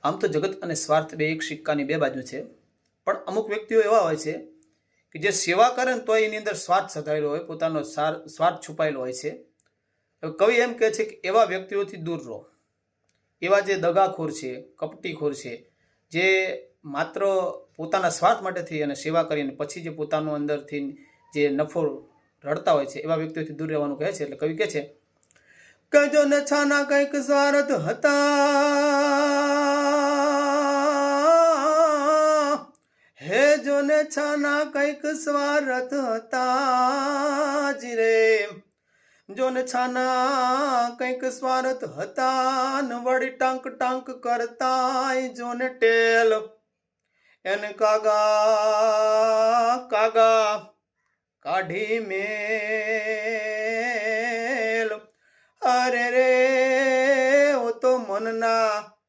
આમ તો જગત અને સ્વાર્થ બે એક સિક્કાની બે બાજુ છે, પણ અમુક વ્યક્તિઓ એવા હોય છે કે જે સેવા કરે ને તો એની અંદર સ્વાર્થ સધાયેલો હોય, પોતાનો સ્વાર્થ છુપાયેલો હોય છે. કવિ એમ કહે છે કે એવા વ્યક્તિઓથી દૂર રહો. એવા જે દગાખોર છે, કપટીખોર છે, જે માત્ર પોતાના સ્વાર્થ માટે થઈ અને સેવા કરીને પછી જે પોતાનો અંદરથી જે નફો રડતા હોય છે, એવા વ્યક્તિઓથી દૂર રહેવાનું કહે છે. એટલે કવિ કહે છે કે જો નછાના કંઈક સ્વાર્થ હતા, હે જો નછાના કંઈક સ્વાર્થ હતા જી રે, જો નછાના કંઈક સ્વાર્થ હતા ને વળી ટાંક ટાંક કરતા જોને ટેલ એને કાગા કાગા કાઢી મેલ. અરે રે ઓ તો મનના